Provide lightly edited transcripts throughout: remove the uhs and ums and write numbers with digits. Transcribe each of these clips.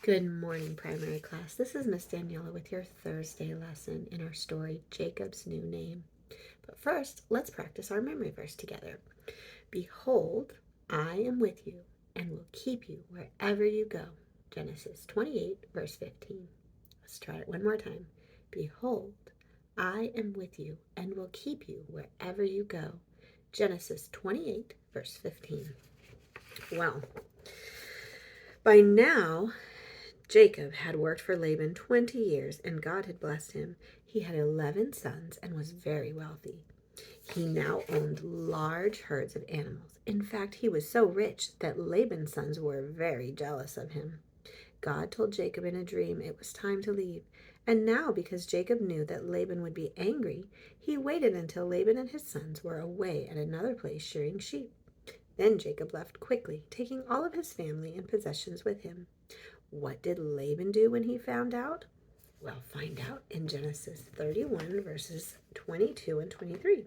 Good morning, primary class. This is Miss Daniela with your Thursday lesson in our story, Jacob's New Name. But first, let's practice our memory verse together. Behold, I am with you and will keep you wherever you go. Genesis 28, verse 15. Let's try it one more time. Behold, I am with you and will keep you wherever you go. Genesis 28, verse 15. Well, by now, Jacob had worked for Laban 20 years, and God had blessed him. He had 11 sons and was very wealthy. He now owned large herds of animals. In fact, he was so rich that Laban's sons were very jealous of him. God told Jacob in a dream it was time to leave. And now, because Jacob knew that Laban would be angry, he waited until Laban and his sons were away at another place shearing sheep. Then Jacob left quickly, taking all of his family and possessions with him. What did Laban do when he found out? Well, find out in Genesis 31, verses 22 and 23.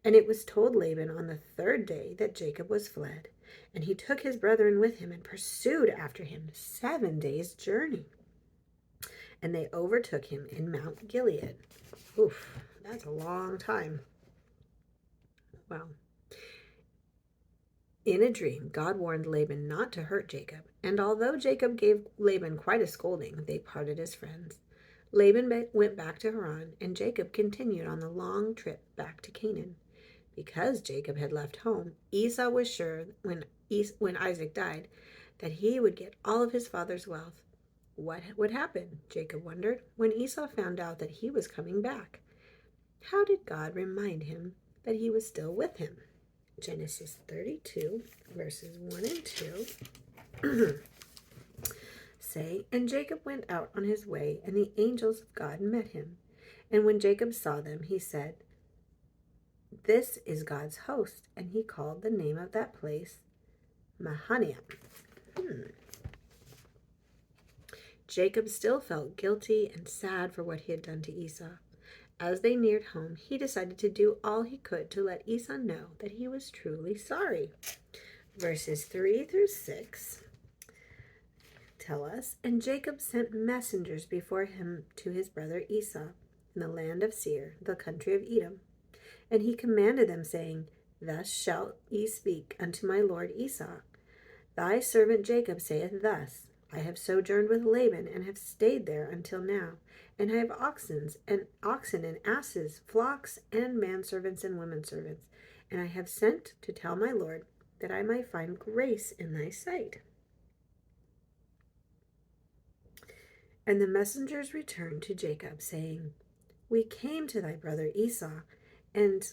And it was told Laban on the third day that Jacob was fled, and he took his brethren with him and pursued after him 7 days' journey. And they overtook him in Mount Gilead. Oof, that's a long time. Well, in a dream, God warned Laban not to hurt Jacob, and although Jacob gave Laban quite a scolding, they parted as friends. Laban went back to Haran, and Jacob continued on the long trip back to Canaan. Because Jacob had left home, Esau was sure when Isaac died that he would get all of his father's wealth. What would happen, Jacob wondered, when Esau found out that he was coming back? How did God remind him that he was still with him? Genesis 32, verses 1 and 2 say, And Jacob went out on his way, and the angels of God met him. And when Jacob saw them, he said, This is God's host. And he called the name of that place Mahanaim. Jacob still felt guilty and sad for what he had done to Esau. As they neared home, he decided to do all he could to let Esau know that he was truly sorry. Verses 3 through 6 tell us, And Jacob sent messengers before him to his brother Esau in the land of Seir, the country of Edom. And he commanded them, saying, Thus shalt ye speak unto my lord Esau. Thy servant Jacob saith thus, I have sojourned with Laban, and have stayed there until now, and I have oxen and asses, flocks, and manservants and womenservants, and I have sent to tell my lord that I might find grace in thy sight. And the messengers returned to Jacob, saying, We came to thy brother Esau, and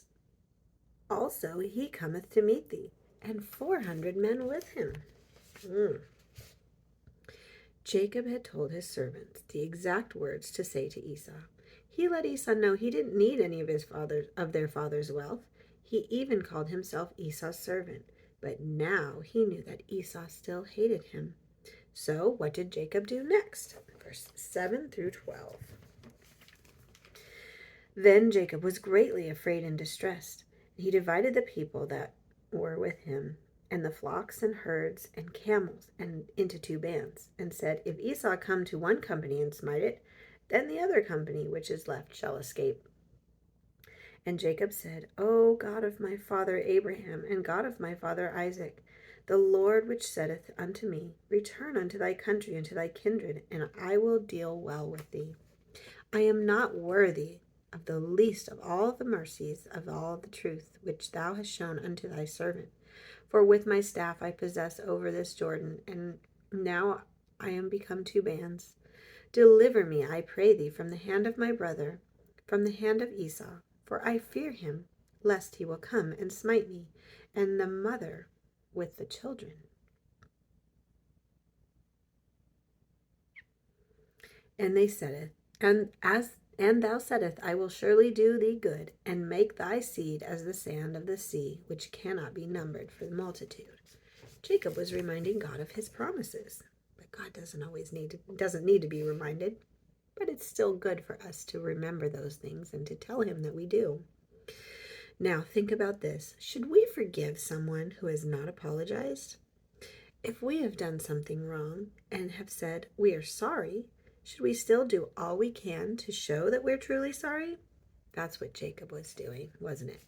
also he cometh to meet thee, and 400 men with him. Jacob had told his servants the exact words to say to Esau. He let Esau know he didn't need any of their father's wealth. He even called himself Esau's servant. But now he knew that Esau still hated him. So what did Jacob do next? Verses 7 through 12. Then Jacob was greatly afraid and distressed. He divided the people that were with him and the flocks and herds and camels and into 2 bands, and said, If Esau come to one company and smite it, then the other company which is left shall escape. And Jacob said, O God of my father Abraham, and God of my father Isaac, the Lord which saideth unto me, Return unto thy country and to thy kindred, and I will deal well with thee. I am not worthy of the least of all the mercies of all the truth which thou hast shown unto thy servant. For with my staff I possess over this Jordan, and now I am become 2 bands. Deliver me, I pray thee, from the hand of my brother, from the hand of Esau, for I fear him, lest he will come and smite me, and the mother with the children. And they said, and thou saidst, I will surely do thee good, and make thy seed as the sand of the sea, which cannot be numbered for the multitude. Jacob was reminding God of his promises. But God doesn't need to be reminded. But it's still good for us to remember those things and to tell him that we do. Now think about this. Should we forgive someone who has not apologized? If we have done something wrong and have said we are sorry, should we still do all we can to show that we're truly sorry? That's what Jacob was doing, wasn't it?